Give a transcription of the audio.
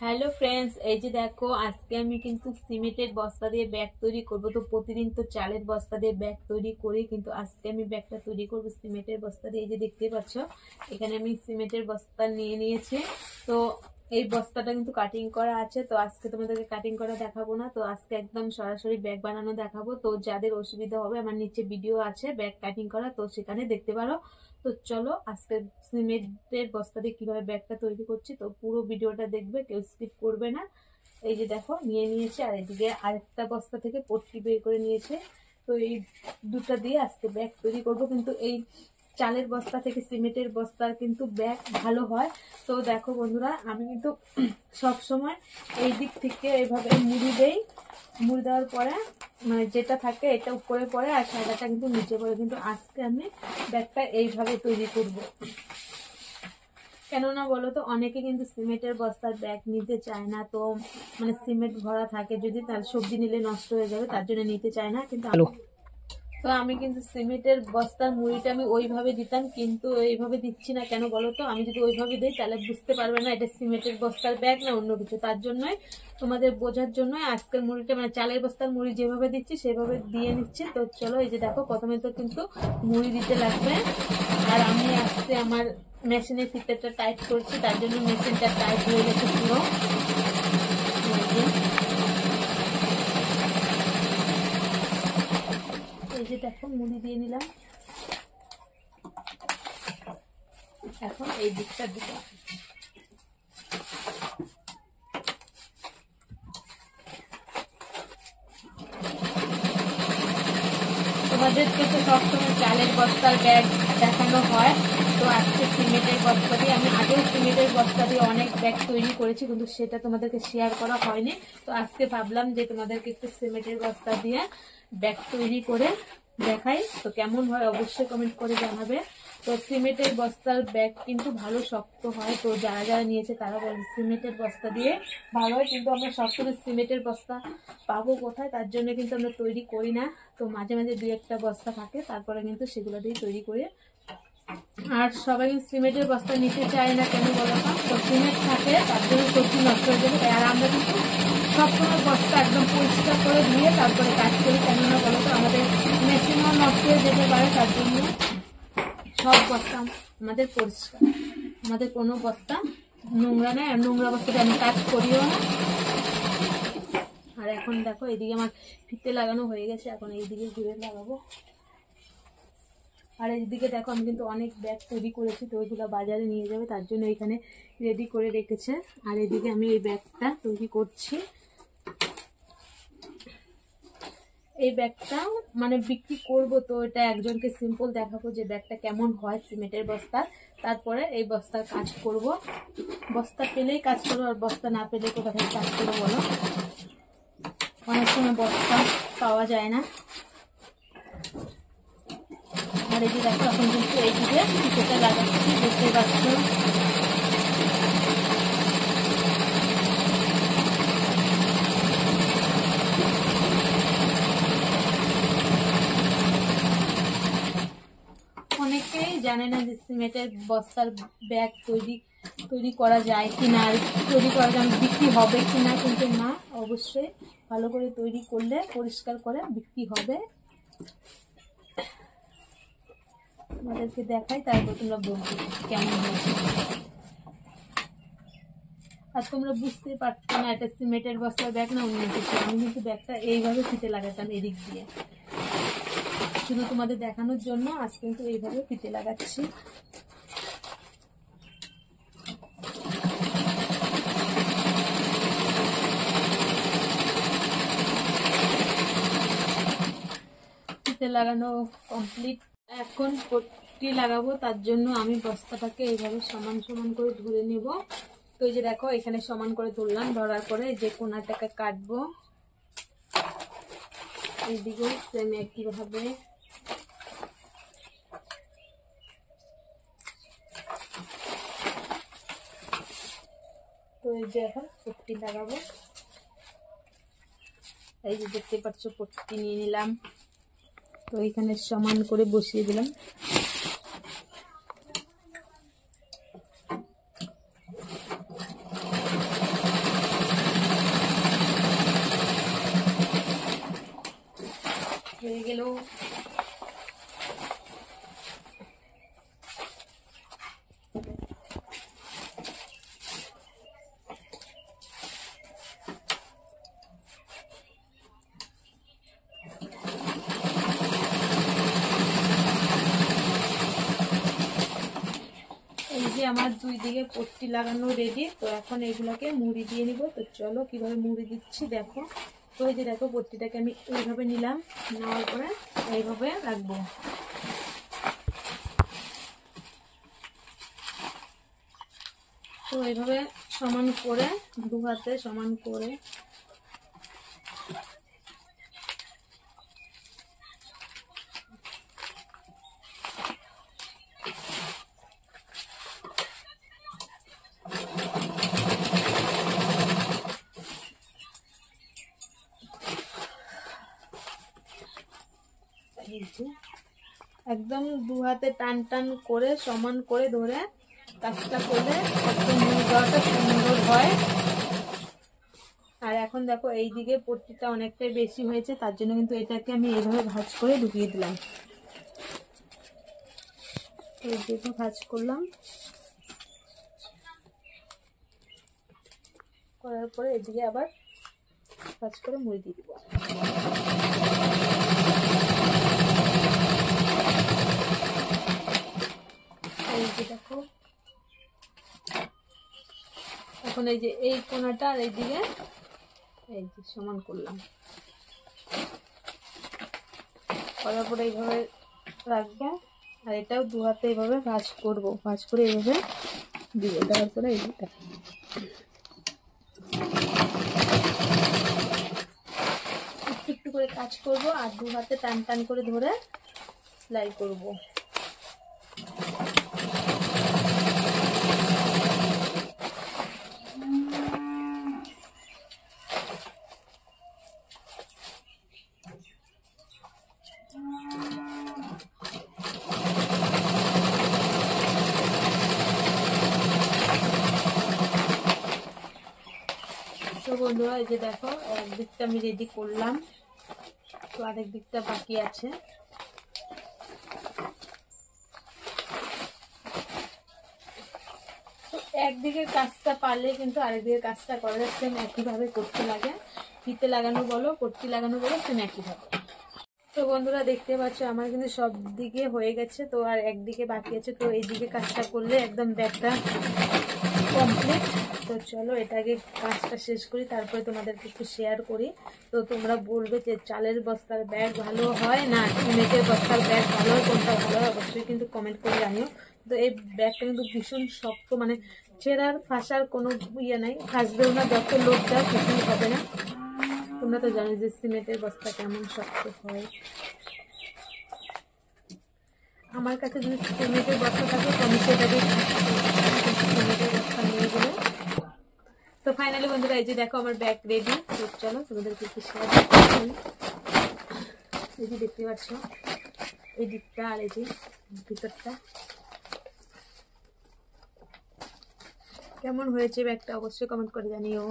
Hello friends, এই যে দেখো আজকে আমি কিন্তু সিমেন্টের বস্তা দিয়ে ব্যাগ তৈরি করব। তো প্রতিদিন তো চালের বস্তা দিয়ে ব্যাগ তৈরি করি, কিন্তু আজকে আমি ব্যাগটা তৈরি করব সিমেন্টের বস্তা দিয়ে। এই যে দেখতে পাচ্ছ এখানে আমি সিমেন্টের বস্তা নিয়ে নিয়েছি। তো এই বস্তাটা কিন্তু কাটিং করা আছে, তো আজকে তোমাদেরকে কাটিং করা দেখাবো না, তো আজকে একদম সরাসরি ব্যাগ বানানো দেখাবো। তো যাদের অসুবিধা হবে আমার নিচে ভিডিও আছে ব্যাগ কাটিং করা, তো সেখানে দেখতে পারো। তো চলো আজকে সিমেন্টের বস্তা দিয়ে কিভাবে ব্যাগটা তৈরি করছি, তো পুরো ভিডিওটা দেখবে, কেউ স্কিপ করবে না। এই যে দেখো নিয়ে নিয়েছে, আর এদিকে আরেকটা বস্তা থেকে পট্টি বের করে নিয়েছে। তো এই দুটো দিয়ে আজকে ব্যাগ তৈরি করব। কিন্তু এই চালের বস্তা থেকে সিমেন্টের বস্তার কিন্তু ব্যাগ ভালো হয়। তো দেখো বন্ধুরা, আমি কিন্তু সব সময় এই দিক থেকে এইভাবে মুড়ি দেই, মুড়ি দেওয়ার পরে মানে যেটা থাকে এটা উপরে পড়ে আর সাদাটা কিন্তু নিচে পড়ে। কিন্তু আজকে আমি ব্যাগটা এইভাবে তৈরি করব। কেননা বলো তো, অনেকে কিন্তু সিমেন্টের বস্তার ব্যাগ নিতে চায় না। তো মানে সিমেন্ট ভরা থাকে, যদি তার সবজি নিলে নষ্ট হয়ে যাবে, তার জন্য নিতে চায় না। কিন্তু আমি কিন্তু সিমেন্টের বস্তার মুড়িটা আমি ওইভাবে দিতাম, কিন্তু এইভাবে দিচ্ছি না। কেন বলো তো, আমি যদি ওইভাবে দিই তাহলে বুঝতে পারবে না এটা সিমেন্টের বস্তার ব্যাগ না অন্য কিছু। তার জন্যই তোমাদের বোঝার জন্য আজকের মুড়িটা মানে চালের বস্তার মুড়ি যেভাবে দিচ্ছি সেভাবে দিয়ে নিচ্ছি। তো চলো, এই যে দেখো প্রথমে তো কিন্তু মুড়ি দিতে লাগবে। আর আমি আজকে আমার মেশিনের ফিতেটা টাইট করছি, তার জন্য মেশিনটা টাইট হয়ে গেছে পুরো। এই যে দেখো মুড়ি দিয়ে নিলাম। এখন এই দিকটা দিতে তোমাদেরকে তো সবসময় চালের বস্তার ব্যাগ দেখানো হয়, তো আজকে সিমেন্টের বস্তা দিয়ে, আমি আগেও সিমেন্টের বস্তা দিয়ে অনেক ব্যাগ তৈরি করেছি, কিন্তু সেটা তোমাদেরকে শেয়ার করা হয়নি। তো আজকে ভাবলাম যে তোমাদেরকে একটু সিমেন্টের বস্তা দিয়ে ব্যাগ তৈরি করে দেখাই। তো কেমন হয় অবশ্যই কমেন্ট করে জানাবে। তো সিমেন্টের বস্তার ব্যাগ কিন্তু ভালো শক্ত হয়, তো যারা যারা নিয়েছে তারা বলে সিমেন্টের বস্তা দিয়ে ভালো হয়। কিন্তু আমরা সবসময় সিমেন্টের বস্তা পাবো কোথায়, তার জন্য কিন্তু আমরা তৈরি করি না। তো মাঝে মাঝে দুই একটা বস্তা থাকে, তারপরে কিন্তু সেগুলো দিয়ে তৈরি করি। আর সবাই সিমেন্টের বস্তা নিতে চায় না, কেন বলো না, তো সিমেন্ট থাকে তার জন্য সবজি নষ্ট হয়ে যাবে। আর আমরা কিন্তু সবসময় বস্তা একদম পরিষ্কার করে ধুয়ে তারপরে কাজ করি। কেননা বলো তো, আমাদের মেশিনও নষ্ট হয়ে যেতে পারে, তার জন্য সব বস্তা আমাদের পরিষ্কার, আমাদের কোনো বস্তা নোংরা নেই। আর নোংরা বস্তাতে আমি কাজ করিও না। আর এখন দেখো এইদিকে আমার ফিতে লাগানো হয়ে গেছে, এখন এইদিকে ঘুরে লাগাবো। আর এইদিকে দেখো আমি কিন্তু অনেক ব্যাগ তৈরি করেছি, তো ওইগুলো বাজারে নিয়ে যাবে, তার জন্য এখানে রেডি করে রেখেছে। আর এদিকে আমি এই ব্যাগটা তৈরি করছি। এই ব্যাগটা মানে বিক্রি করব, তো এটা একজনকে সিম্পল দেখাবো যে ব্যাগটা কেমন হয় সিমেন্টের বস্তা। তারপরে এই বস্তার কাজ করব। বস্তা পেলেই কাজ করবো, আর বস্তা না পেলে কোথা থেকে কাজ করবো বলো। অনেক সময় বস্তা পাওয়া যায় না। আর এই যে দেখো এখন কিন্তু এইদিকে ফিতেটা লাগাচ্ছি, দেখতে পাচ্ছ। অনেকেই জানে না যে সিমেন্টের বস্তার ব্যাগ তৈরি করা যায় কিনা, তৈরি করা যায় বিক্রি হবে কিনা। কিন্তু না, অবশ্যই ভালো করে তৈরি করলে পরিষ্কার করে বিক্রি হবে। তোমাদেরকে দেখাই, তারপর তোমরা বলবে কেমন হয়েছে। আর তোমরা বুঝতে পারছো না এটা সিমেন্টের বস্তার ব্যাগ না অন্য কিছু। আমি কিন্তু ব্যাগটা এইভাবে ফিতে লাগাতাম এদিক দিয়ে, শুধু তোমাদের দেখানোর জন্য আজ কিন্তু এইভাবে ফিতে লাগাচ্ছি। ফিতে লাগানো কমপ্লিট। এখন পট্টি লাগাবো, তার জন্য আমি বস্তাটাকে এইভাবে সমান সমান করে ধরে নেব। তো এই যে দেখো এখানে সমান করে ধরলাম, ধরার পরে যে কোনাটাকে কাটবো, এইদিকে সেম একইভাবে। তো এই যে এখন পট্টি লাগাবো। এই যে দেখতে পাচ্ছ পট্টি নিয়ে নিলাম, তো এখানে সমান করে বসিয়ে দিলাম। আমার দুই দিকে পট্টি লাগানো রেডি। তো এখন এগুলোকে মুড়ি দিয়ে নিব। তো চলো কিভাবে মুড়ি দিচ্ছি দেখো। তো এই যে দেখো পট্টিটাকে আমি এইভাবে নিলাম, নেওয়ার পরে এইভাবে রাখবো। তো এইভাবে সমান করে দু হাতে সমান করে একদম দু হাতে টান টান করে সমান করে ধরে কাজটা করলে একদম মুড়ি দেওয়াটা সুন্দর হয়। আর এখন দেখো এই দিকে পট্টিটা অনেকটাই বেশি হয়েছে, তার জন্য কিন্তু এটাকে আমি এইভাবে ভাঁজ করে ঢুকিয়ে দিলাম। এই দিকে ভাঁজ করলাম, করার পরে এদিকে আবার ভাঁজ করে মুড়ি দিয়ে দিব। এই যে দেখো এখন এই যে এই কোণাটা আর এইদিকে এই যে সমান করলাম, করার পরে এইভাবে রাখবো। আর এটাও দু হাতে এইভাবে ভাঁজ করবো, ভাঁজ করে এইভাবে দিব, দেওয়ার পরে এইটা একটু একটু করে কাজ করব আর দু হাতে টান টান করে ধরে সেলাই করব। তো বন্ধুরা এই যে দেখো একদিকটা আমি রেডি করলাম, তো আরেক দিকটা বাকি আছে। তো একদিকের কাজটা পারলে কিন্তু আরেকদিকের কাজটা করা যাচ্ছে, একইভাবে করতে লাগে। ফিতে লাগানো বলো পট্টি লাগানো বলো সেম একইভাবে। তো বন্ধুরা দেখতে পাচ্ছ আমার কিন্তু সব দিকে হয়ে গেছে, তো আর একদিকে বাকি আছে। তো এইদিকে কাজটা করলে একদম ব্যাগটা কমপ্লিট। তো চলো এটাকে কাজটা শেষ করি, তারপরে তোমাদেরকে একটু শেয়ার করি। তো তোমরা বলবে যে চালের বস্তার ব্যাগ ভালো হয় না সিমেন্টের বস্তার ব্যাগ ভালো হয়, কোনটা ভালো হয় অবশ্যই কিন্তু কমেন্ট করে জানিও। তো এই ব্যাগটা কিন্তু ভীষণ শক্ত, মানে ছেঁড়ার ফাঁসার কোনো ইয়ে নাই, ফাঁসবেও না, যত লোক দাও কিছুই হবে না। তোমরা তো জানো যে সিমেন্টের বস্তা কেমন শক্ত হয়। আমার কাছে যদি সিমেন্টের বস্তা থাকে আমি সেটাকে সিমেন্টের বস্তা নিয়ে গেলে। তো ফাইনালি বন্ধুরা এই যে দেখো আমার ব্যাগ রেডি। তো চলো তোমাদেরকে একটু শেয়ার করি। এই যে দেখতে পাচ্ছ এই দিকটা আর এই যে ভিতরটা কেমন হয়েছে ব্যাগটা অবশ্যই কমেন্ট করে জানিও।